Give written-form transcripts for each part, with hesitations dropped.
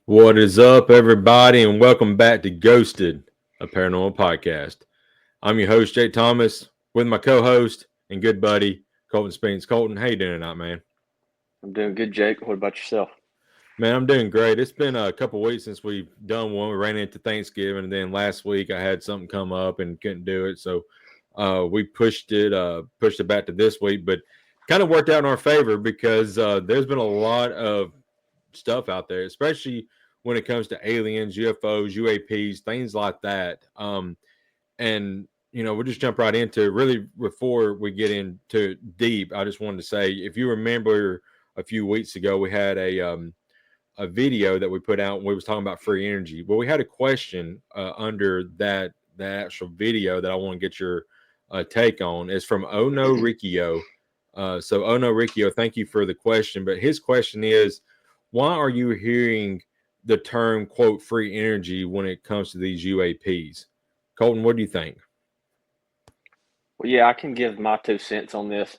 What is up, everybody, and welcome back to Ghosted, a paranormal podcast. I'm your host, Jake Thomas, with my co-host and good buddy, Colton Speens. Colton, how you doing tonight, man? I'm doing good, Jake. What about yourself? Man, I'm doing great. It's been a couple weeks since we've done one. We ran into Thanksgiving, and then last week I had something come up and couldn't do it, so we pushed it back to this week. But kind of worked out in our favor because there's been a lot of stuff out there, especially when it comes to aliens, UFOs, UAPs, things like that. And we'll just jump right into it. Really, before we get into deep, I just wanted to say, if you remember a few weeks ago, we had a video that we put out and we was talking about free energy. Well, we had a question under that actual video that I want to get your take on. It's from Ono Riccio. So Ono Riccio, thank you for the question. But his question is, why are you hearing the term quote free energy when it comes to these UAPs? Colton, what do you think? Well, yeah, I can give my 2 cents on this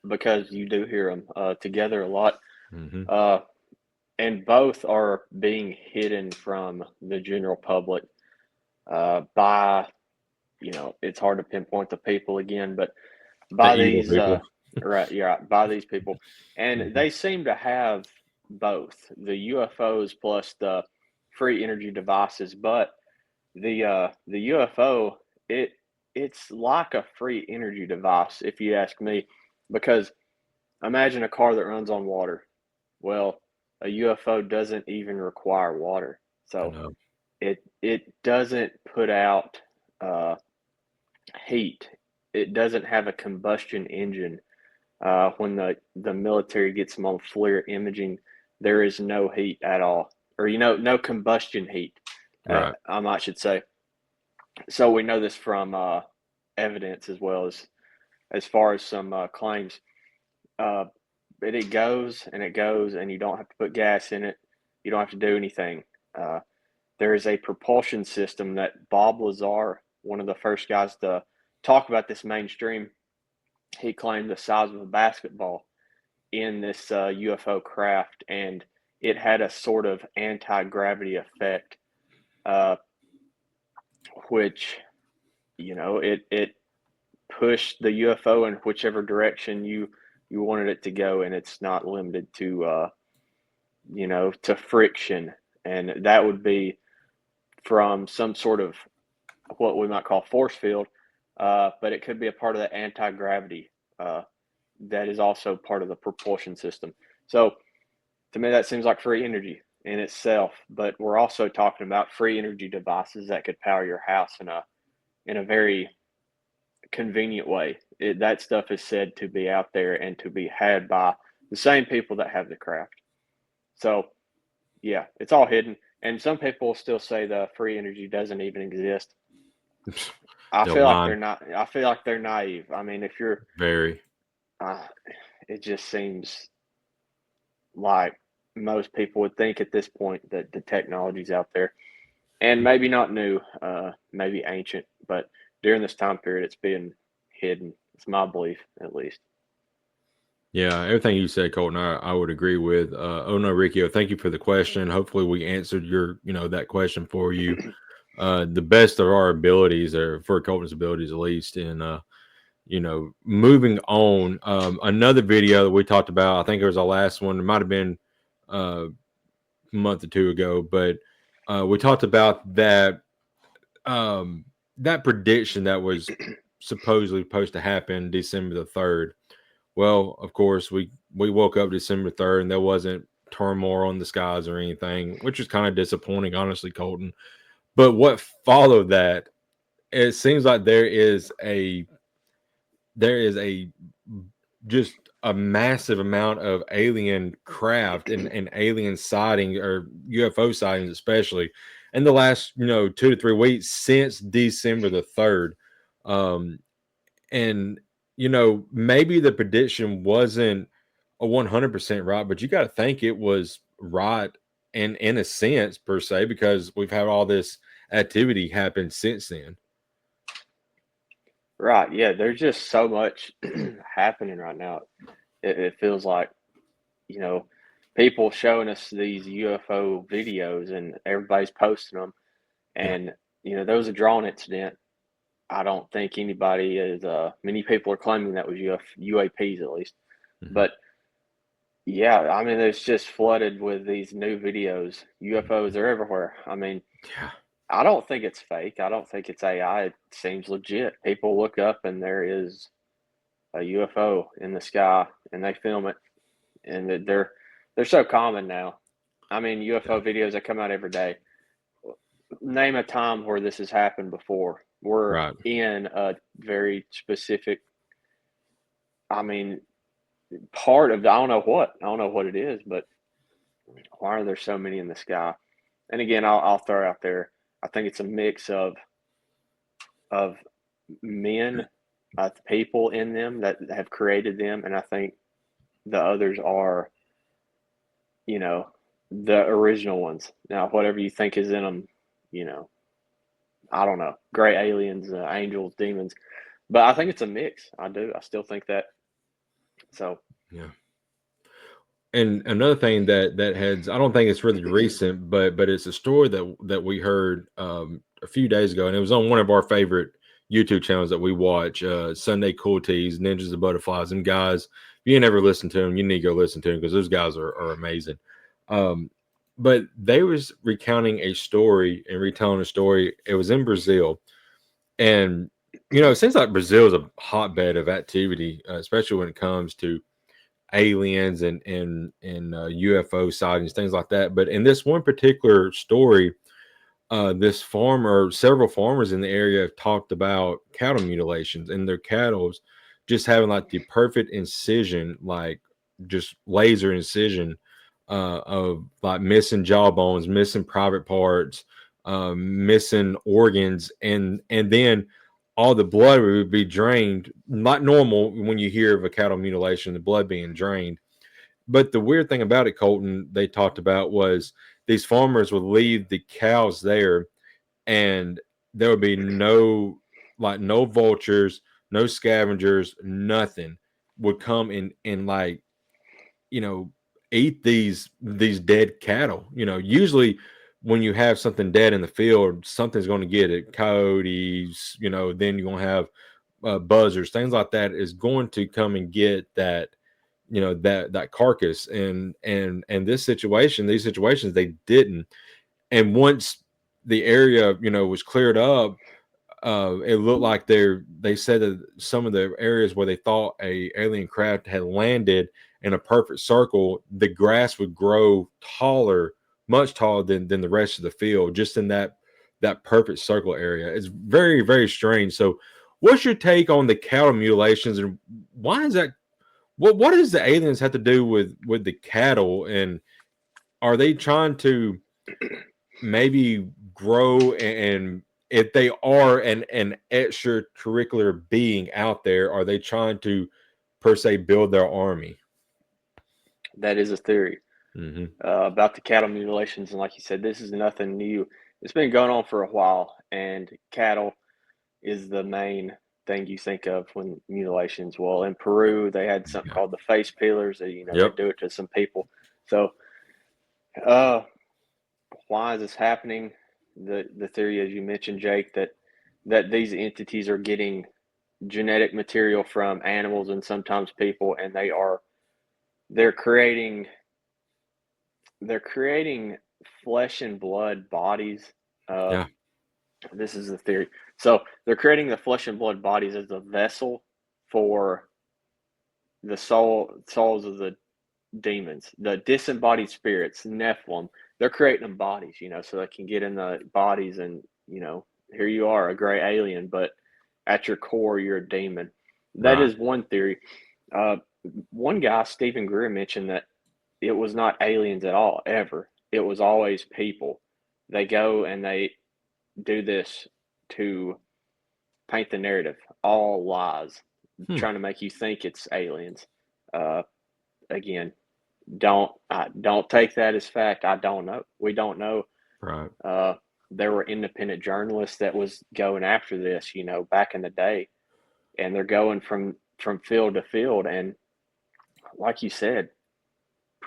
because you do hear them together a lot. Mm-hmm. Uh, and both are being hidden from the general public by, it's hard to pinpoint the people again, but The by evil these, people. right, yeah, by these people. And Mm-hmm. they seem to have both the UFOs plus the free energy devices, but the UFO it it's like a free energy device if you ask me, because imagine a car that runs on water. Well, a UFO doesn't even require water, I so know. it doesn't put out uh, heat. It doesn't have a combustion engine. When the military gets them on FLIR imaging, there is no heat at all, or no combustion heat. Right. I should say. So we know this from evidence as well as far as some claims. Uh, but it goes and it goes, and you don't have to put gas in it. You don't have to do anything. Uh, there is a propulsion system that Bob Lazar, one of the first guys to talk about this mainstream, he claimed the size of a basketball in this UFO craft, and it had a sort of anti gravity effect, uh, which it push the UFO in whichever direction you wanted it to go, and it's not limited to to friction, and that would be from some sort of what we might call force field, but it could be a part of the anti gravity that is also part of the propulsion system. So to me, that seems like free energy in itself, but we're also talking about free energy devices that could power your house in a very convenient way. That stuff is said to be out there and to be had by the same people that have the craft. So, yeah, it's all hidden. And some people still say the free energy doesn't even exist. I They're feel like lying. they're not. I feel like they're naive. I mean, if you're, Very. uh, it just seems like most people would think at this point that the technology's out there, and maybe not new, maybe ancient, but during this time period, it's being hidden. It's my belief, at least. Yeah, everything you said, Colton, I would agree with. Oh no, Riccio, thank you for the question. Hopefully, we answered that question for you. The best of our abilities, or for Colton's abilities at least. And moving on. Another video that we talked about, I think it was our last one. It might have been a month or two ago, but we talked about that prediction that was supposedly supposed to happen December the 3rd. Well, of course, we woke up December 3rd and there wasn't turmoil in the skies or anything, which is kind of disappointing, honestly, Colton. But what followed that, it seems like there is a just a massive amount of alien craft and alien sighting or UFO sightings, especially in the last 2 to 3 weeks since December the 3rd. Um, and maybe the prediction wasn't a 100% right, but you got to think it was right in a sense per se, because we've had all this activity happen since then. Right. Yeah. There's just so much happening right now. It feels like, you know, people showing us these UFO videos, and everybody's posting them. Yeah. And there was a drone incident. I don't think anybody is. Many people are claiming that was UAPs at least, Hmm. but yeah, I mean, it's just flooded with these new videos. UFOs are everywhere. I mean, Yeah. I don't think it's fake. I don't think it's AI. It seems legit. People look up and there is a UFO in the sky, and they film it, and they're so common now. I mean, Yeah. UFO videos that come out every day. Name a time where this has happened before. We're Right. in a very specific, I mean, part of I don't know what. I don't know what it is, but why are there so many in the sky? And again, I'll throw out there. I think it's a mix of men, people in them that have created them, and I think the others are, you know, the original ones. Now, whatever you think is in them, you know, I don't know, gray aliens, angels, demons, but I think it's a mix. I do. I still think that. So, Yeah. And another thing that has, I don't think it's really recent, but it's a story that we heard a few days ago, and it was on one of our favorite YouTube channels that we watch, Sunday Cool Teas, Ninjas and Butterflies. And guys, if you ain't never listened to them, you need to go listen to them because those guys are amazing. Um, but they was recounting a story and retelling a story. It was in Brazil, and it seems like Brazil is a hotbed of activity, especially when it comes to aliens and UFO sightings, things like that. But in this one particular story, this farmer, several farmers in the area have talked about cattle mutilations and their cattle's just having like the perfect incision, like just laser incision of like missing jawbones, missing private parts, missing organs, and then all the blood would be drained, not normal when you hear of a cattle mutilation, the blood being drained. But the weird thing about it, Colton, they talked about was these farmers would leave the cows there, and there would be no vultures, no scavengers, nothing would come and like you know eat these dead cattle. Usually when you have something dead in the field, something's going to get it. Coyotes, then you're going to have buzzers, things like that is going to come and get that carcass. And these situations they didn't. And once the area was cleared up, it looked like they said that some of the areas where they thought a alien craft had landed in a perfect circle, the grass would grow taller, much taller than the rest of the field, just in that perfect circle area. It's very, very strange. So what's your take on the cattle mutilations, and why is that? What does the aliens have to do with the cattle, and are they trying to maybe grow, and if they are an extracurricular being out there, are they trying to per se build their army? that is a theory Hmm. about the cattle mutilations. And like you said, this is nothing new. It's been going on for a while, and cattle is the main thing you think of when mutilations. Well, in Peru, they had something Yeah. called the face peelers. They Yep. do it to some people. So, uh, why is this happening? The theory, as you mentioned, Jake, that these entities are getting genetic material from animals and sometimes people, and they're creating they're creating flesh and blood bodies. Uh, Yeah. this is the theory. So they're creating the flesh and blood bodies as a vessel for the souls of the demons, the disembodied spirits, Nephilim. They're creating them bodies, so they can get in the bodies, and here you are, a gray alien, but at your core, you're a demon. That Right. is one theory. Uh, One guy, Stephen Greer, mentioned that it was not aliens at all, ever. It was always people. They go and they do this to paint the narrative, all lies, Hmm. trying to make you think it's aliens. Uh, Again, don't take that as fact. I don't know. We don't know. Right. Uh, there were independent journalists that was going after this, back in the day, and they're going from field to field. And like you said,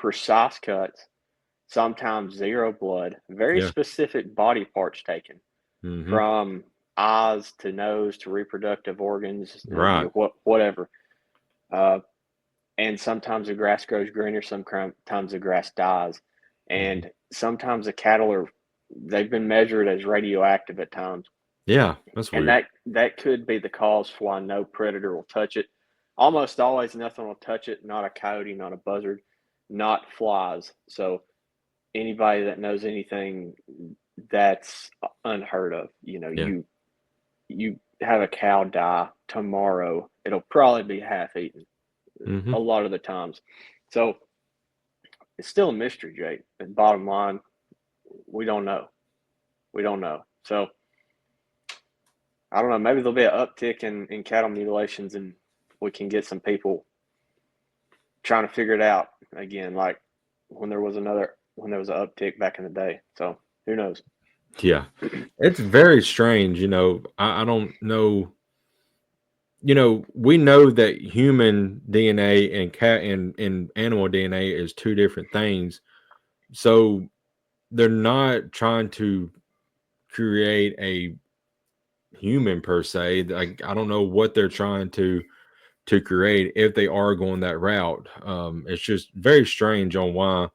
precise cuts, sometimes zero blood, very Yeah. specific body parts taken Mm-hmm. from eyes to nose to reproductive organs, Right. whatever. Uh, and sometimes the grass grows greener, sometimes the grass dies, Mm-hmm. and sometimes the cattle they've been measured as radioactive at times, Yeah, that's and weird. that could be the cause for why no predator will touch it. Almost always, nothing will touch it. Not a coyote, not a buzzard, not flies. So anybody that knows anything, that's unheard of. Yeah. You have a cow die tomorrow, it'll probably be half eaten Mm-hmm. a lot of the times. So it's still a mystery, Jake. And bottom line, we don't know. We don't know. So I don't know. Maybe there'll be an uptick in cattle mutilations, and we can get some people trying to figure it out again, like when there was an uptick back in the day. So who knows? Yeah. It's very strange. I don't know. We know that human DNA and cat and animal DNA is two different things. So they're not trying to create a human per se. Like, I don't know what they're trying to create if they are going that route. It's just very strange on why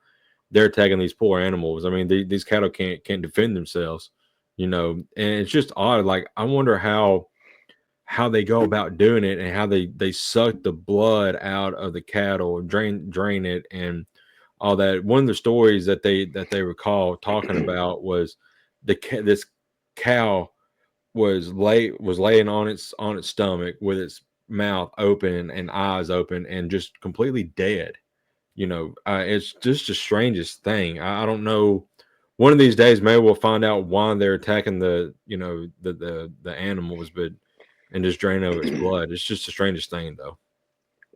they're attacking these poor animals. I mean, these cattle can't defend themselves, and it's just odd. Like, I wonder how they go about doing it and how they suck the blood out of the cattle, drain it, and all that. One of the stories that they recall talking about was this cow was laying on its stomach with its mouth open and eyes open and just completely dead. It's just the strangest thing. I don't know. One of these days, maybe we'll find out why they're attacking the animals, but and just drain of its blood. It's just the strangest thing, though.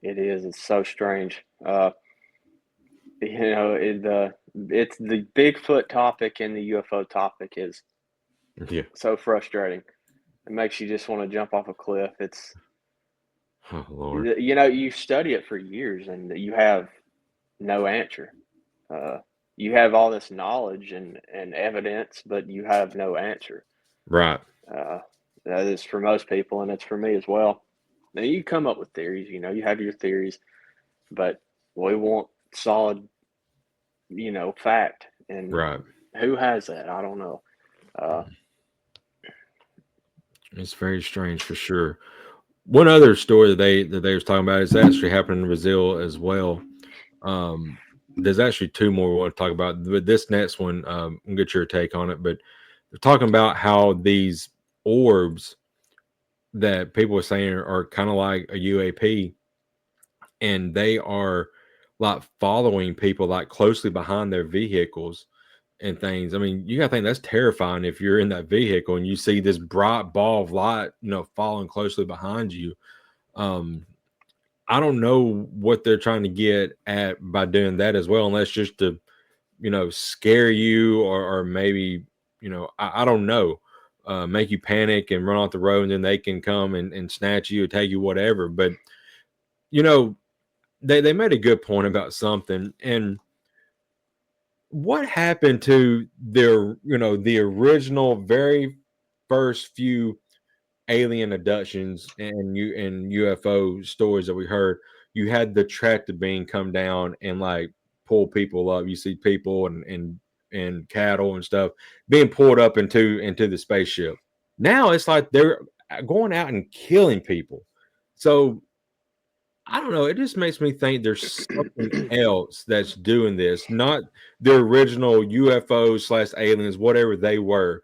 It is. It's so strange. It's the Bigfoot topic and the UFO topic is Yeah. so frustrating. It makes you just want to jump off a cliff. It's Oh Lord. you study it for years and you have no answer. Uh, you have all this knowledge and evidence, but you have no answer. Right. Uh, that is for most people, and it's for me as well. Now you come up with theories. You have your theories, but we want solid, fact. And Right. who has that? I don't know. Uh, It's very strange for sure. One other story that they was talking about is actually happening in Brazil as well. Um, there's actually two more we want to talk about, but this next one, we'll get your take on it. But they're talking about how these orbs that people are saying are kind of like a UAP, and they are like following people like closely behind their vehicles and things. I mean, you gotta think that's terrifying if you're in that vehicle and you see this bright ball of light, following closely behind you. Um, I don't know what they're trying to get at by doing that as well, unless just to, scare you or maybe, I don't know, make you panic and run off the road, and then they can come and snatch you or take you, whatever. But, you know, they made a good point about something. And what happened to the original very first few alien abductions and UFO stories that we heard? You had the tractor beam come down and like pull people up. You see people and cattle and stuff being pulled up into the spaceship. Now it's like they're going out and killing people. So I don't know. It just makes me think there's something else that's doing this, not the original UFO/aliens, whatever they were.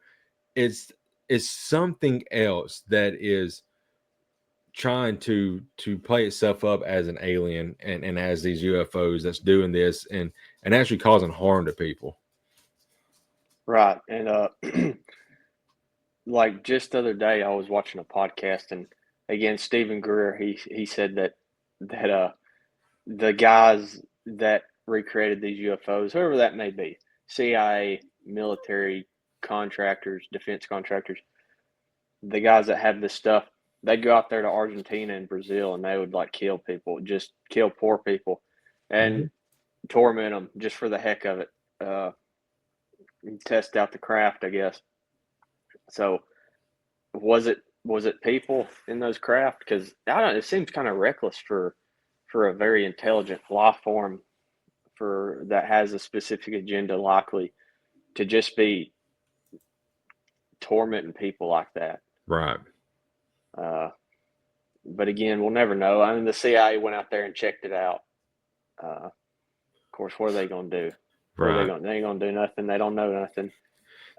It's it's something else that is trying to play itself up as an alien and as these UFOs that's doing this and actually causing harm to people. right. And like just the other day, I was watching a podcast, and again, Stephen Greer, he said that the guys that recreated these UFOs, whoever that may be, CIA, military contractors, defense contractors, the guys that have this stuff, they go out there to Argentina and Brazil, and they would like kill people, just kill poor people. And Mhm. torment them just for the heck of it, test out the craft, I guess. So was it people in those craft? Because I don't. It seems kind of reckless for a very intelligent life form for that has a specific agenda, likely to just be tormenting people like that. Right. But again, we'll never know. I mean, the CIA went out there and checked it out. Of course, what are they going to do? What are they Right. going? They ain't going to do nothing. They don't know nothing.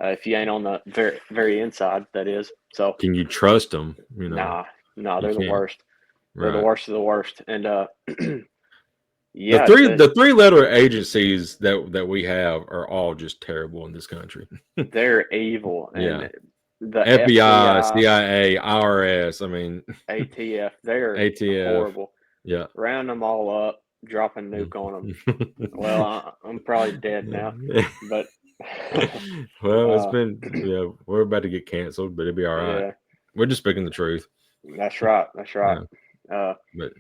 If you ain't on the very very inside, that is. So Can you trust them? You know, nah, you they're the can't. worst. They're the Right. worst of the worst. And The yeah, three letter agencies that we have are all just terrible in this country. they're evil. Yeah. And the FBI, FBI, CIA, IRS. I mean, ATF, they're ATF. horrible. Yeah. Round them all up, drop a nuke on them. Well, I'm probably dead now, but Well, it's uh, been, we're about to get canceled, but it'll be all right. yeah, We're just speaking the truth. that's right. That's right. Yeah. But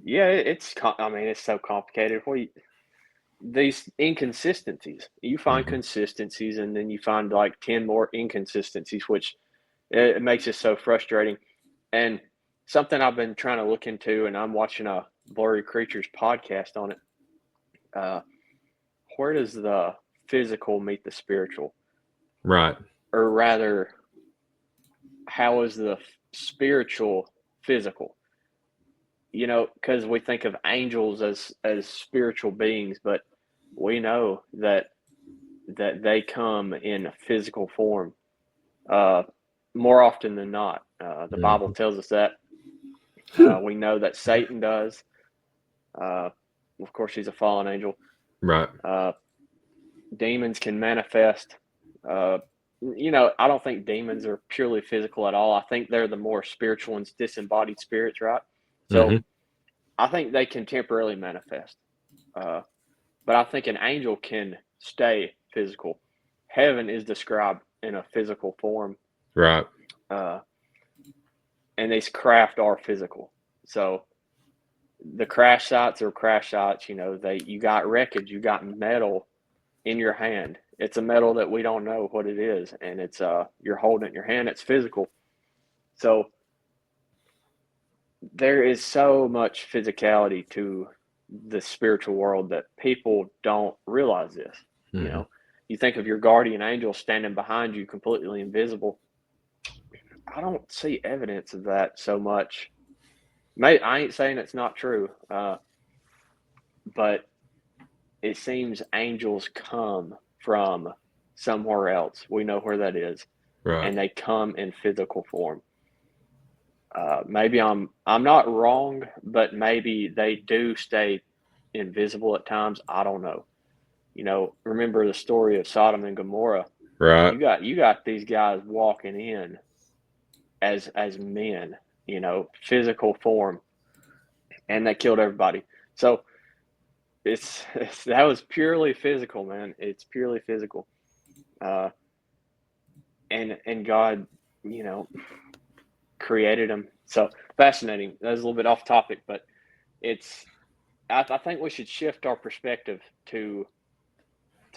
Yeah, I mean, it's so complicated. These inconsistencies, you find consistencies, and then you find like 10 more inconsistencies, which it makes it so frustrating. And something I've been trying to look into, and I'm watching a Blurry Creatures podcast on it. Where does the physical meet the spiritual? right. Or rather, how is the spiritual physical? You know, because we think of angels as spiritual beings, but we know that they come in physical form more often than not. The Bible tells us that. We know that Satan does. Of course, he's a fallen angel. Right. Demons can manifest. You know, I don't think demons are purely physical at all. I think they're the more spiritual ones, disembodied spirits, right? So I think they can temporarily manifest. But I think an angel can stay physical. Heaven is described in a physical form. Right. And these craft are physical. So the crash sites are crash sites. You know, you got wreckage, you got metal in your hand. It's a metal that we don't know what it is, and it's you're holding it in your hand. It's physical. So there is so much physicality to the spiritual world that people don't realize this. You know, you think of your guardian angel standing behind you, completely invisible. I don't see evidence of that so much. I ain't saying it's not true, but it seems angels come from somewhere else. We know where that is, Right. and they come in physical form. Maybe I'm not wrong, but maybe they do stay invisible at times. I don't know. You know, remember the story of Sodom and Gomorrah? Right. You got these guys walking in as men, you know, physical form, and they killed everybody. So it's that was purely physical, man. It's purely physical. And God, you know, created them. So fascinating. That was a little bit off topic, but I think we should shift our perspective to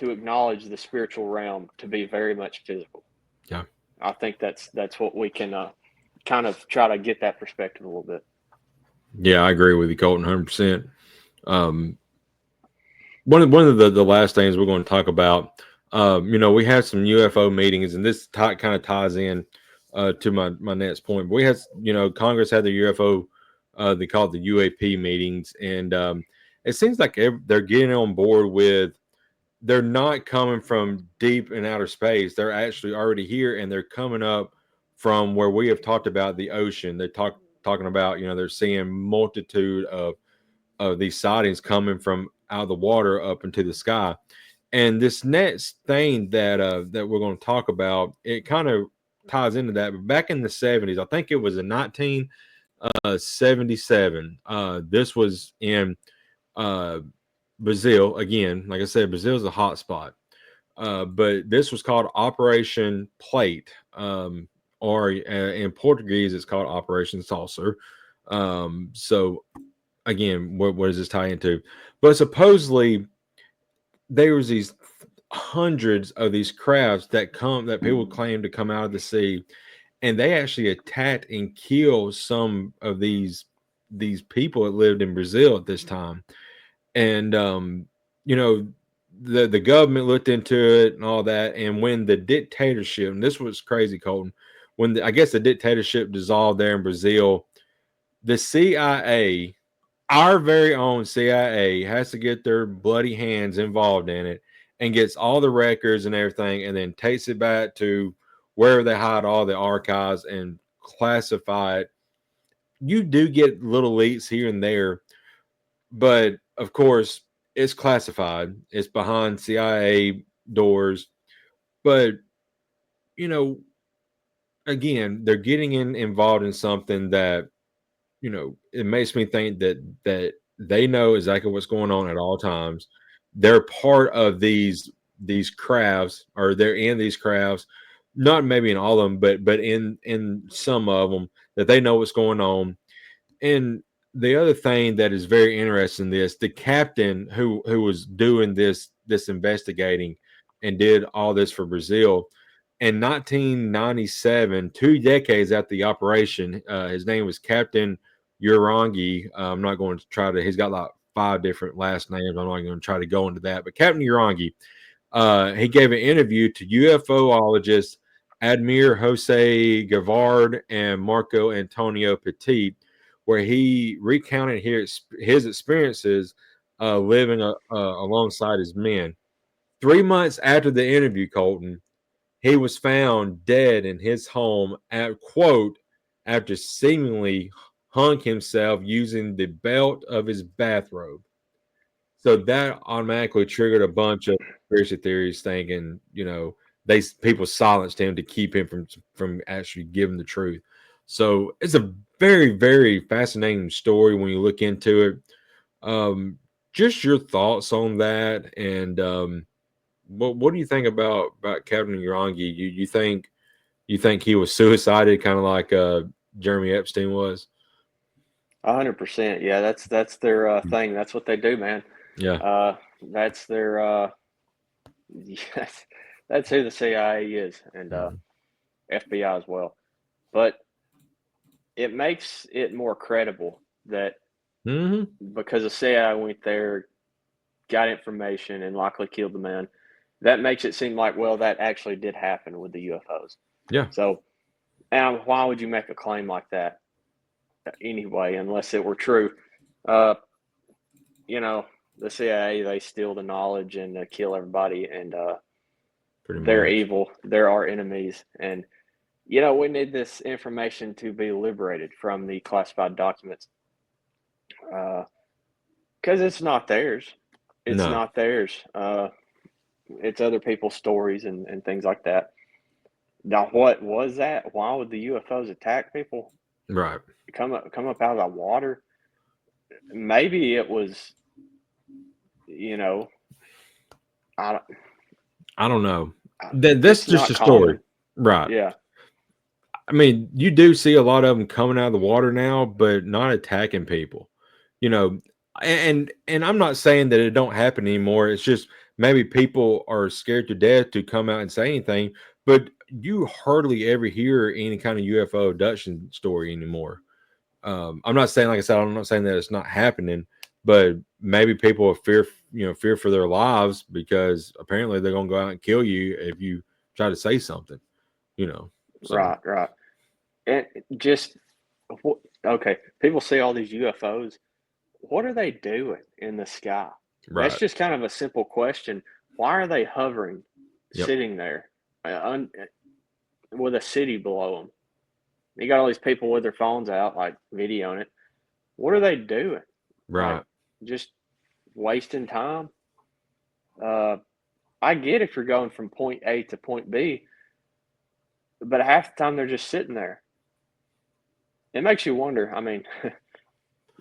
acknowledge the spiritual realm to be very much physical. Yeah. I think that's what we can kind of try to get that perspective a little bit. Yeah, I agree with you, Colton, 100%. One of the last things we're going to talk about, you know, we had some UFO meetings, and this kind of ties in to my next point. But we had, you know, Congress had the UFO, they call it the UAP meetings, and it seems like they're getting on board with. They're not coming from deep in outer space. They're actually already here, and they're coming up from where we have talked about the ocean. They're talking about, you know, they're seeing multitude of these sightings coming from out of the water up into the sky. And this next thing that we're going to talk about, it kind of ties into that. But back in the 70s, I think it was in 1977. This was in Brazil. Again, like I said, Brazil is a hot spot. But this was called Operation Plate, or in Portuguese, it's called Operation Saucer. So again, what does this tie into? But supposedly there was these hundreds of these crabs that people claim to come out of the sea, and they actually attacked and killed some of these people that lived in Brazil at this time. And you know, the government looked into it and all that. And when the dictatorship, and this was crazy, Colton, when I guess the dictatorship dissolved there in Brazil, the CIA, our very own CIA, has to get their bloody hands involved in it and gets all the records and everything, and then takes it back to wherever they hide all the archives and classify it. You do get little leaks here and there, but of course, it's classified. It's behind CIA doors. But you know, again, they're getting involved in something that, it makes me think that they know exactly what's going on at all times. They're part of these crafts, or they're in these crafts, not maybe in all of them, but in some of them, that they know what's going on. And the other thing that is very interesting in this, the captain who was doing this investigating and did all this for Brazil in 1997, 2 decades after the operation, his name was Captain Urangi. I'm not going to try to. He's got like 5 different last names. I'm not going to try to go into that. But Captain Urangi, he gave an interview to UFOologists Admir Jose Gavard and Marco Antonio Petit, where he recounted his experiences living alongside his men. 3 months after the interview, Colton, he was found dead in his home at quote after seemingly hung himself using the belt of his bathrobe. So that automatically triggered a bunch of conspiracy theories, thinking, people silenced him to keep him from actually giving the truth. So it's a very, very fascinating story when you look into it. Just your thoughts on that, and what do you think about Captain Urangi? You think he was suicided, kind of like Jeremy Epstein was? 100%. Yeah, that's their thing. That's what they do, man. Yeah. That's their yes, that's who the CIA is, and Mhm. FBI as well. But it makes it more credible that Mhm. because the CIA went there, got information, and likely killed the man, that makes it seem like, well, that actually did happen with the UFOs. Yeah. So, and why would you make a claim like that anyway, unless it were true? Uh, you know, the CIA, they steal the knowledge and kill everybody, and Pretty they're much. evil. They're our enemies, and we need this information to be liberated from the classified documents because it's not theirs. It's No. not theirs. It's other people's stories and things like that. Now, what was that? Why would the UFOs attack people? Right. Come up out of the water? Maybe it was, you know, I don't, I don't know. That's it's just not a story. common. Right. Yeah, I mean, you do see a lot of them coming out of the water now, but not attacking people. You know, and I'm not saying that it don't happen anymore. It's just maybe people are scared to death to come out and say anything. But you hardly ever hear any kind of UFO abduction story anymore. I'm not saying, like I said, I'm not saying that it's not happening, but maybe people are fear for their lives because apparently they're gonna go out and kill you if you try to say something. You know, so right, right. And just okay, people see all these UFOs. What are they doing in the sky? That's right. just kind of a simple question. Why are they hovering, Yep. sitting there, with a city below them? You got all these people with their phones out, like videoing it. What are they doing? Like Right. just wasting time? Uh, I get if you're going from point A to point B, but half the time they're just sitting there. It makes you wonder. I mean,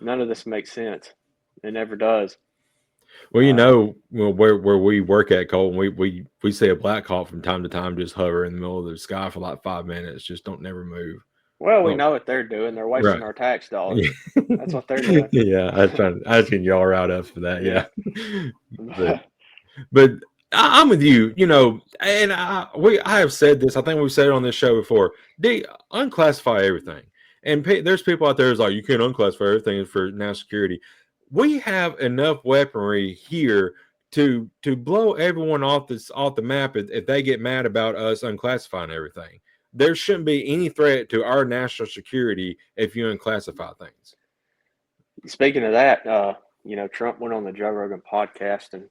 none of this makes sense. It never does. Well, Uh, where we work at Colton, we see a Black Hawk from time to time just hover in the middle of the sky for like 5 minutes, just don't never move. well, we Well, know what they're doing. They're right. wasting our tax dollars. Yeah. That's what they're doing. Yeah, I was getting y'all right up for that. Yeah. Yeah. But But I'm with you, and I have said this. I think we've said it on this show before. They unclassify everything, and there's people out there who's like, you can't unclassify everything for national security. We have enough weaponry here to blow everyone off the map if they get mad about us unclassifying everything. There shouldn't be any threat to our national security if you unclassify things. Speaking of that, Trump went on the Joe Rogan podcast, and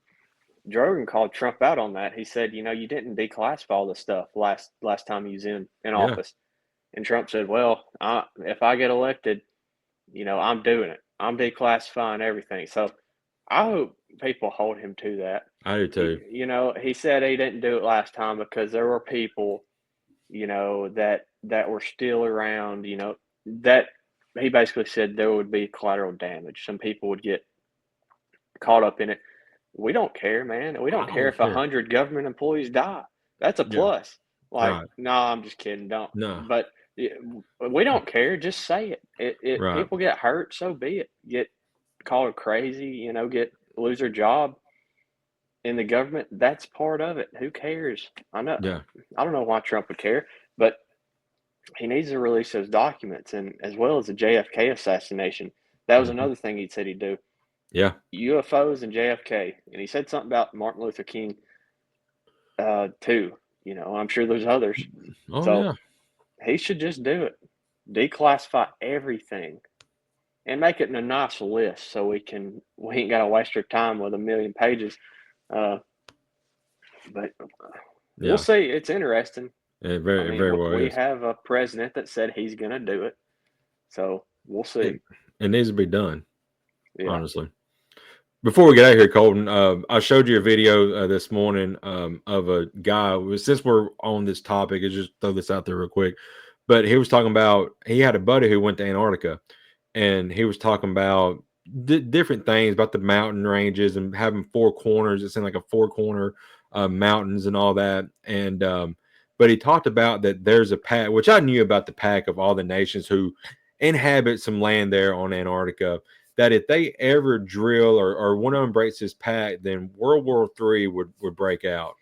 Joe Rogan called Trump out on that. He said, you didn't declassify all this stuff last time he was in Yeah, office. And Trump said, well, if I get elected, I'm doing it. I'm declassifying everything. So I hope people hold him to that. I do too. He said he didn't do it last time because there were people, that were still around, that he basically said there would be collateral damage. Some people would get caught up in it. We don't care, man. We don't I care don't if care. 100 government employees die. That's a Yeah, plus. Like, right. no, I'm just kidding. Don't. No, But we don't care. Just say it. It right. people get hurt, so be it. Get called crazy, lose their job in the government. That's part of it. Who cares? I know. Yeah. I don't know why Trump would care, but he needs to release those documents, and as well as the JFK assassination. That was Hmm. another thing he said he'd do. Yeah. UFOs and JFK, and he said something about Martin Luther King too. I'm sure there's others. Oh So yeah. he should just do it, declassify everything, and make it in a nice list so we ain't got to waste our time with a million pages. Uh, but we'll Yeah. see. It's interesting. It I very, mean, very well we is. have a president that said he's going to do it, so we'll see. It needs to be done, Yeah. honestly. Before we get out of here, Colton, I showed you a video this morning of a guy. Since we're on this topic, I just throw this out there real quick. But he was talking about he had a buddy who went to Antarctica, and he was talking about different things about the mountain ranges and having four corners. It seemed like a four corner mountains and all that. And but he talked about that there's a pack, which I knew about the pack of all the nations who inhabit some land there on Antarctica. That if they ever drill or one of them breaks this pack, then World War III would break out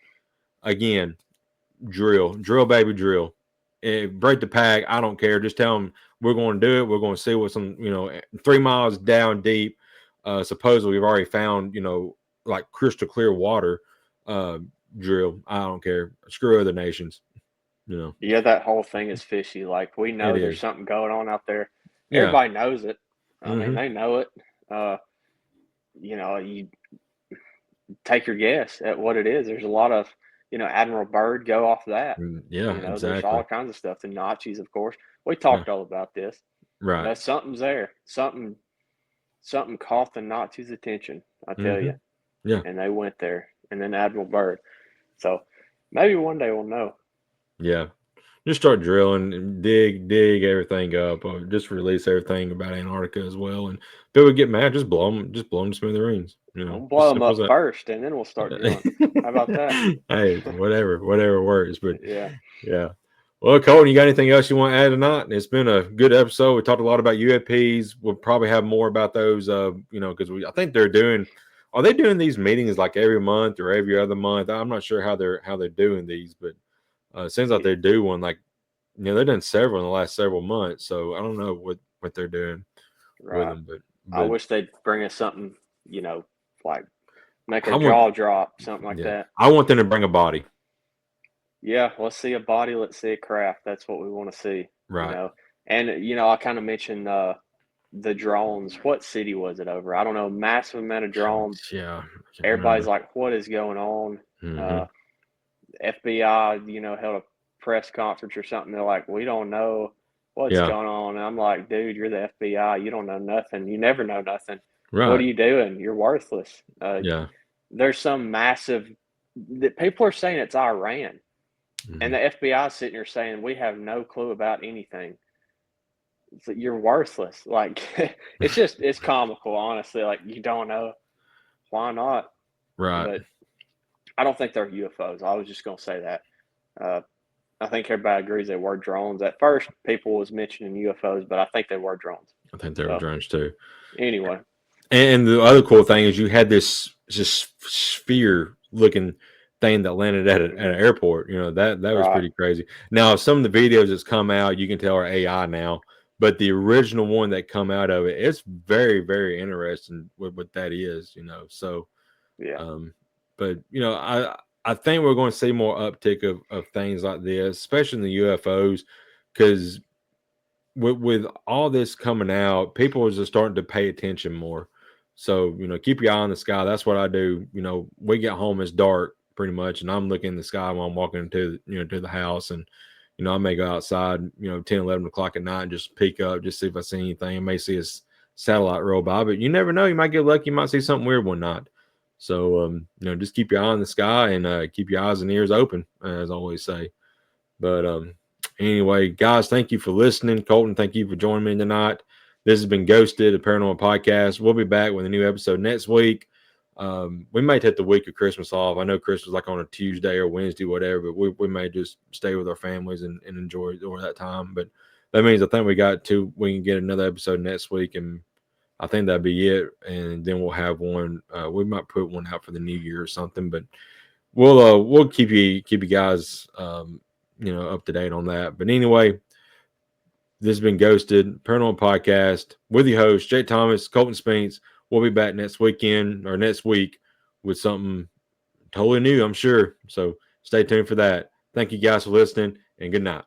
again. Drill, baby, drill. Break the pack. I don't care. Just tell them we're going to do it. We're going to see what's 3 miles down deep. Supposedly, we've already found, like crystal clear water. Uh, Drill. I don't care. Screw other nations. Yeah, that whole thing is fishy. Like, we It know there's is. something going on out there. Yeah. Everybody knows it. I mean, Hmm. they know it. Uh, you take your guess at what it is. There's a lot of, Admiral Byrd go off that. Yeah. There's all Exactly. kinds of stuff. The Nazis, of course. We Yeah. talked all about this. Right. Something's there. Something caught the Nazis' attention. I tell you, Hmm. Yeah. and they went there. And then Admiral Byrd. So maybe one day we'll know. Yeah. Just start drilling and dig everything up. Or just release everything about Antarctica as well. And people get mad, just blow them to smithereens. We'll blow Just them simple as up that. first, and then we'll start drilling. How about that? Hey, whatever works. But Yeah. yeah. Well, Colton, you got anything else you want to add tonight? It's been a good episode. We talked a lot about UAPs. We'll probably have more about those. Because I think are they doing these meetings like every month or every other month? I'm not sure how they're doing these, but it seems like they do one like they've done several in the last several months. So I don't know what they're doing with Right. them, I but wish they'd bring us something, like make our I want jaw drop, something like yeah that. I want them to bring a body. Yeah, let's see a body, let's see a craft. That's what we want to see, Right. And I kind of mentioned the drones. What city was it over? I don't know. Massive amount of drones. Yeah, I can't Everybody's remember. like, "What is going on?" Uh, Hmm. FBI, held a press conference or something. They're like, "We don't know what's Yeah. going on." And I'm like, "Dude, you're the FBI. You don't know nothing. You never know nothing. What are Right. you doing? You're worthless." Yeah. There's some massive that people are saying it's Iran, and Hmm. the FBI is sitting here saying we have no clue about anything. So you're worthless. Like it's comical, honestly. Like you don't know why not, Right. but I don't think they're UFOs. I was just gonna say that. Uh, I think everybody agrees they were drones. At first, people was mentioning UFOs, but I think they were drones. I think they were So drones too. anyway, And the other cool thing is you had this sphere looking thing that landed at an airport. That was Right. pretty crazy. Now, some of the videos that's come out, you can tell are AI now, but the original one that come out of it, it's very, very interesting what that is. So, Yeah. um, but I think we're going to see more uptick of things like this, especially in the UFOs, because with all this coming out, people are just starting to pay attention more. So, keep your eye on the sky. That's what I do. We get home, it's dark pretty much, and I'm looking in the sky while I'm walking to the house. And, I may go outside, 10, 11 o'clock at night and just peek up, just see if I see anything. I may see a satellite roll by, but you never know. You might get lucky. You might see something weird one night. So, just keep your eye on the sky and keep your eyes and ears open, as I always say. But anyway, guys, thank you for listening. Colton, thank you for joining me tonight. This has been Ghosted, a paranormal podcast. We'll be back with a new episode next week. We may take the week of Christmas off. I know Christmas like on a Tuesday or Wednesday, whatever, but we may just stay with our families and enjoy over that time. But that means I think we can get another episode next week, and I think that'd be it. And then we'll have one. We might put one out for the new year or something, but we'll keep you guys up to date on that. But anyway, this has been Ghosted Paranormal Podcast with your host Jay Thomas, Colton Spinks. We'll be back next week with something totally new, I'm sure. So stay tuned for that. Thank you guys for listening, and good night.